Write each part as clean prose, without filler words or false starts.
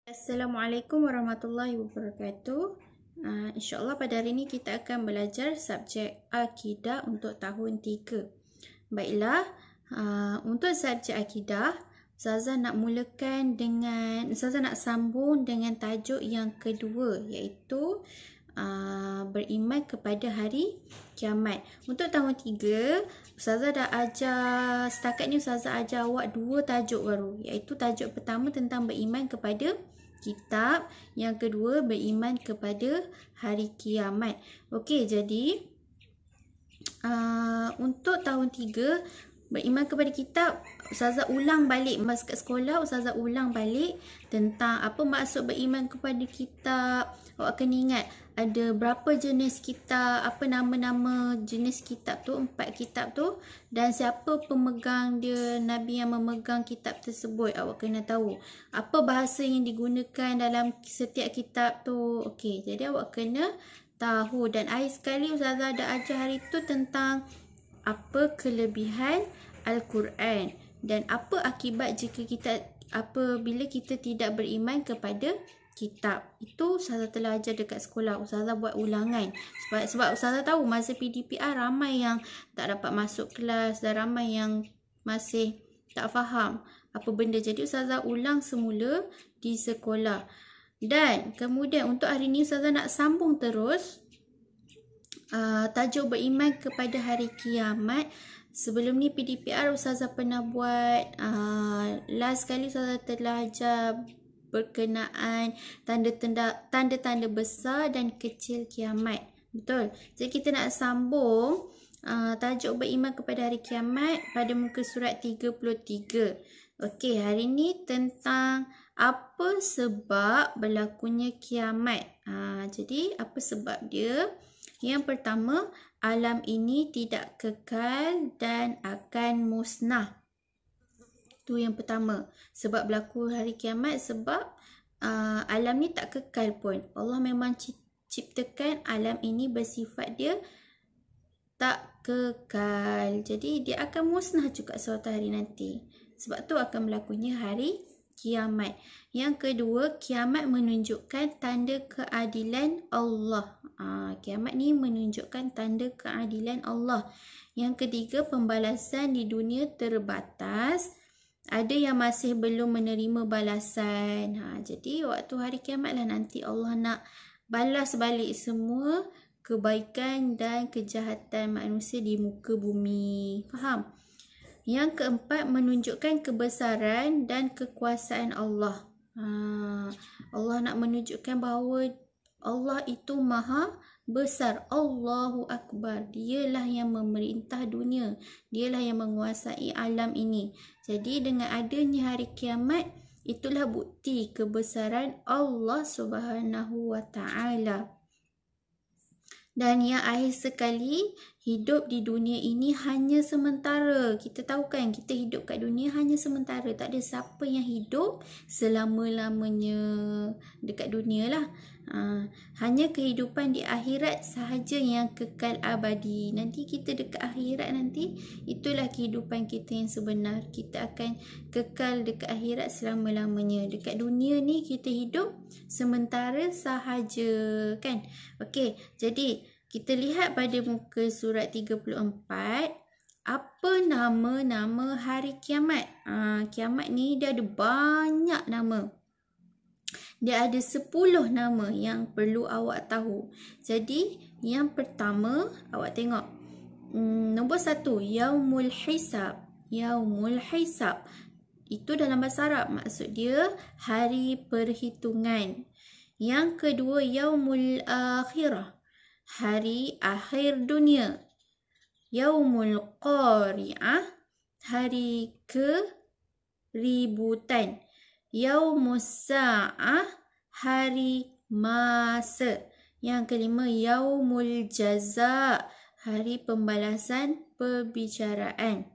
Assalamualaikum warahmatullahi wabarakatuh. InsyaAllah pada hari ini kita akan belajar subjek Akidah untuk tahun 3. Baiklah, untuk subjek Akidah, Ustazah nak Ustazah nak sambung dengan tajuk yang kedua, iaitu beriman kepada hari kiamat. Untuk tahun 3, Ustazah dah ajar, setakat ni Ustazah ajar awak 2 tajuk baru, iaitu tajuk pertama tentang beriman kepada kitab, yang kedua beriman kepada hari kiamat. Okey, jadi untuk tahun 3 beriman kepada kitab, Ustazah ulang balik masa kat sekolah. Ustazah ulang balik tentang apa maksud beriman kepada kitab. Awak kena ingat ada berapa jenis kitab, apa nama-nama jenis kitab tu, 4 kitab tu, dan siapa pemegang dia, Nabi yang memegang kitab tersebut. Awak kena tahu apa bahasa yang digunakan dalam setiap kitab tu. Okey, jadi awak kena tahu. Dan akhir sekali Ustazah ada ajar hari tu tentang apa kelebihan Al-Quran dan apa akibat jika apabila kita tidak beriman kepada kitab. Itu Ustazah telah ajar dekat sekolah. Ustazah buat ulangan sebab Ustazah tahu masa PDPR ramai yang tak dapat masuk kelas dan ramai yang masih tak faham apa benda. Jadi Ustazah ulang semula di sekolah. Dan kemudian untuk hari ni Ustazah nak sambung terus tajuk beriman kepada hari kiamat. Sebelum ni PDPR Ustazah pernah buat, last kali Ustazah telah ajar berkenaan tanda-tanda besar dan kecil kiamat. Betul? Jadi kita nak sambung tajuk beriman kepada hari kiamat pada muka surat 33. Okey, hari ni tentang apa sebab berlakunya kiamat. Jadi apa sebab dia? Yang pertama, alam ini tidak kekal dan akan musnah. Itu yang pertama. Sebab berlaku hari kiamat, sebab alam ni tak kekal pun. Allah memang ciptakan alam ini bersifat dia tak kekal. Jadi dia akan musnah juga suatu hari nanti. Sebab tu akan berlakunya hari kiamat. Yang kedua, kiamat menunjukkan tanda keadilan Allah. Kiamat ni menunjukkan tanda keadilan Allah. Yang ketiga, pembalasan di dunia terbatas. Ada yang masih belum menerima balasan. Jadi waktu hari kiamat lah nanti Allah nak balas balik semua kebaikan dan kejahatan manusia di muka bumi. Faham? Yang keempat, menunjukkan kebesaran dan kekuasaan Allah. Allah nak menunjukkan bahawa Allah itu maha besar. Allahu Akbar. Dialah yang memerintah dunia. Dialah yang menguasai alam ini. Jadi dengan adanya hari kiamat, itulah bukti kebesaran Allah Subhanahu wa Ta'ala. Dan yang akhir sekali, hidup di dunia ini hanya sementara. Kita tahu kan, kita hidup kat dunia hanya sementara. Tak ada siapa yang hidup selama-lamanya dekat dunia lah. Hanya kehidupan di akhirat sahaja yang kekal abadi. Nanti kita dekat akhirat nanti, itulah kehidupan kita yang sebenar. Kita akan kekal dekat akhirat selama-lamanya. Dekat dunia ni kita hidup sementara sahaja, kan? Okey, jadi kita lihat pada muka surat 34, apa nama-nama hari kiamat. Kiamat ni dia ada banyak nama. Dia ada 10 nama yang perlu awak tahu. Jadi yang pertama, awak tengok nombor 1, Yaumul Hisab. Yaumul Hisab itu dalam bahasa Arab, maksud dia hari perhitungan. Yang kedua, Yaumul Akhirah, hari akhir dunia. Yaumul Qari'ah, hari keributan. Yaumus Sa'ah, hari masa. Yang kelima, Yaumul Jaza, hari pembalasan perbicaraan.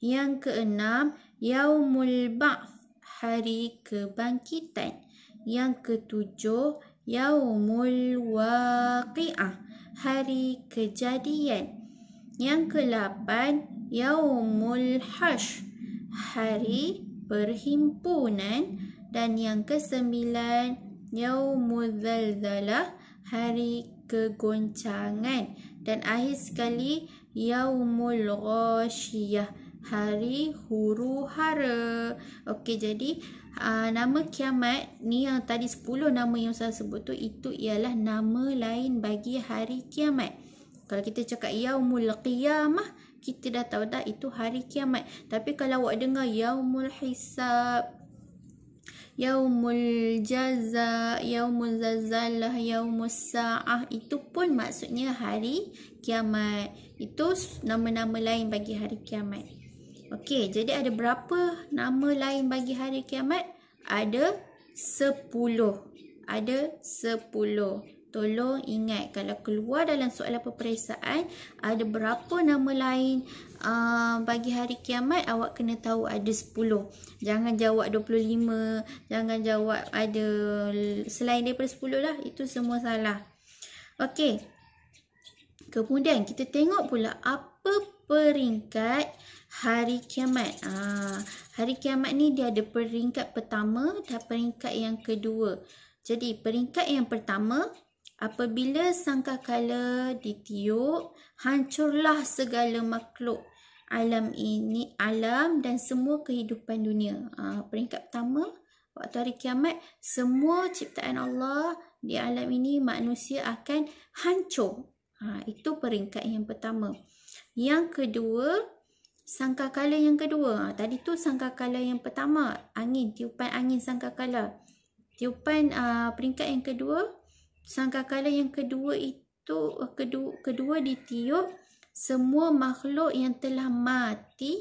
Yang keenam, Yaumul Ba'th, hari kebangkitan. Yang ketujuh, Yaumul Waqi'ah, hari kejadian. Yang ke-8, Yaumul Hash, hari perhimpunan. Dan yang kesembilan, Yaumul Zalzalah, hari kegoncangan. Dan akhir sekali, Yaumul Ghashiyah, hari huru-hara. Okey, jadi nama kiamat ni yang tadi 10 nama yang saya sebut tu, itu ialah nama lain bagi hari kiamat. Kalau kita cakap Yaumul Qiyamah, kita dah tahu dah itu hari kiamat. Tapi kalau awak dengar Yaumul Hisab, Yaumul Jaza, Yaumul Zalzalah, Yaumul Sa'ah, itu pun maksudnya hari kiamat. Itu nama-nama lain bagi hari kiamat. Okey, jadi ada berapa nama lain bagi hari kiamat? Ada 10. Ada 10. Tolong ingat, kalau keluar dalam soalan peperiksaan, ada berapa nama lain bagi hari kiamat, awak kena tahu ada 10. Jangan jawab 25, jangan jawab ada selain daripada 10 lah. Itu semua salah. Okey. Kemudian kita tengok pula apa peringkat hari kiamat. Hari kiamat ni dia ada peringkat pertama dan peringkat yang kedua. Jadi peringkat yang pertama, apabila sangkakala ditiup, hancurlah segala makhluk alam ini, alam dan semua kehidupan dunia. Peringkat pertama, waktu hari kiamat, semua ciptaan Allah di alam ini, manusia akan hancur. Itu peringkat yang pertama. Yang kedua, sangkakala yang kedua. Tadi tu sangkakala yang pertama, angin, tiupan angin sangkakala. Tiupan peringkat yang kedua, sangkakala yang kedua itu kedua ditiup, semua makhluk yang telah mati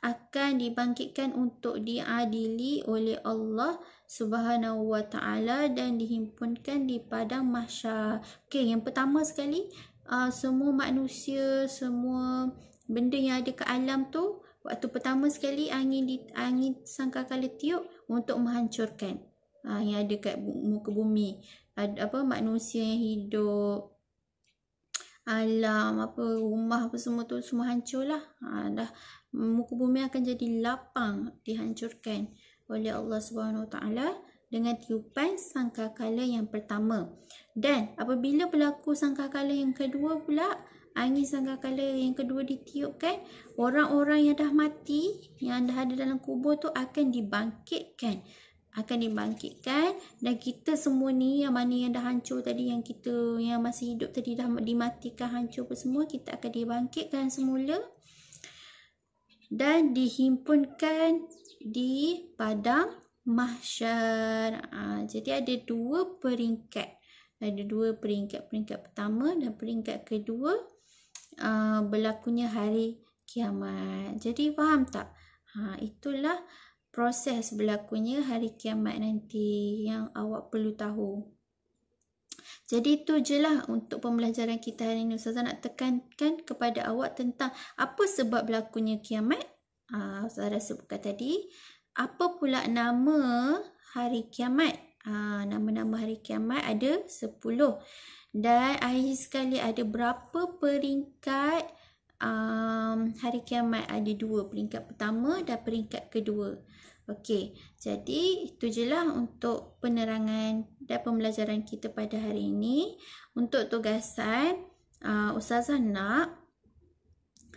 akan dibangkitkan untuk diadili oleh Allah Subhanahu wa taala dan dihimpunkan di padang mahsyar. Okey, yang pertama sekali, semua manusia, semua benda yang ada ke alam tu, waktu pertama sekali angin sangkakala tiup untuk menghancurkan yang ada kat muka bumi. Manusia yang hidup, alam, rumah semua tu semua hancurlah. Dah muka bumi akan jadi lapang, dihancurkan oleh Allah Subhanahu Wa Taala dengan tiupan sangkakala yang pertama. Dan apabila berlaku sangkakala yang kedua pula, angin sangkakala yang kedua ditiupkan, orang-orang yang dah mati, yang dah ada dalam kubur tu akan dibangkitkan. Dan kita semua ni, yang mana yang dah hancur tadi, yang kita yang masih hidup tadi dah dimatikan, hancur apa semua, kita akan dibangkitkan semula dan dihimpunkan di padang mahsyar. Jadi ada dua peringkat. Peringkat pertama dan peringkat kedua berlakunya hari kiamat. Jadi faham tak? Itulah proses berlakunya hari kiamat nanti yang awak perlu tahu. Jadi itu je lah untuk pembelajaran kita hari ini. Ustazah nak tekankan kepada awak tentang apa sebab berlakunya kiamat. Ustazah sebutkan tadi. Apa pula nama hari kiamat? Nama-nama hari kiamat ada 10. Dan akhir sekali ada berapa peringkat hari kiamat? Ada 2. Peringkat pertama dan peringkat kedua. Okey, jadi itu je lah untuk penerangan dan pembelajaran kita pada hari ini. Untuk tugasan, Ustazah nak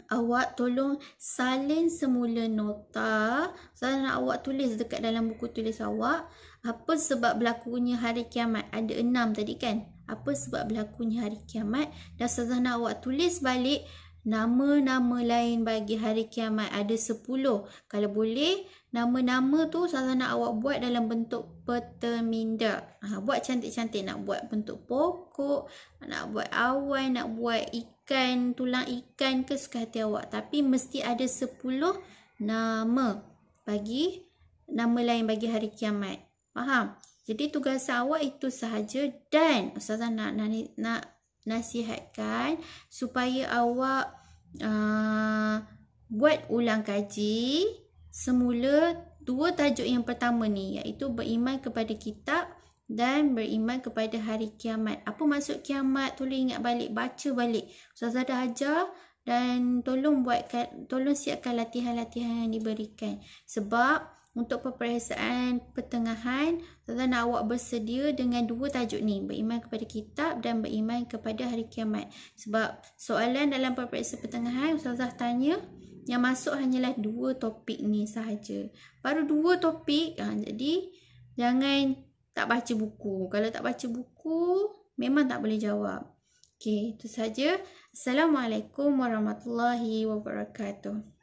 awak tolong salin semula nota. Ustazah nak awak tulis dekat dalam buku tulis awak, apa sebab berlakunya hari kiamat. Ada 6 tadi kan? Apa sebab berlakunya hari kiamat. Dan Ustazah nak awak tulis balik nama-nama lain bagi hari kiamat. Ada 10. Kalau boleh, nama-nama tu Ustazah nak awak buat dalam bentuk peta minda. Buat cantik-cantik. Nak buat bentuk pokok, nak buat awan, nak buat ikan, tulang ikan ke, suka hati awak. Tapi mesti ada 10 nama lain bagi hari kiamat. Faham? Jadi tugasan awak itu sahaja. Dan Ustazah nak nasihatkan supaya awak buat ulang kaji semula 2 tajuk yang pertama ni, iaitu beriman kepada kitab dan beriman kepada hari kiamat. Apa maksud kiamat? Tolong ingat balik, baca balik. Ustazah dah ajar dan tolong siapkan latihan-latihan yang diberikan. Sebab Untuk peperiksaan pertengahan, Ustazah nak awak bersedia dengan 2 tajuk ni, beriman kepada kitab dan beriman kepada hari kiamat. Sebab soalan dalam peperiksaan pertengahan Ustazah tanya, yang masuk hanyalah 2 topik ni sahaja. Baru 2 topik, jadi jangan tak baca buku. Kalau tak baca buku, memang tak boleh jawab. Okey, itu saja. Assalamualaikum warahmatullahi wabarakatuh.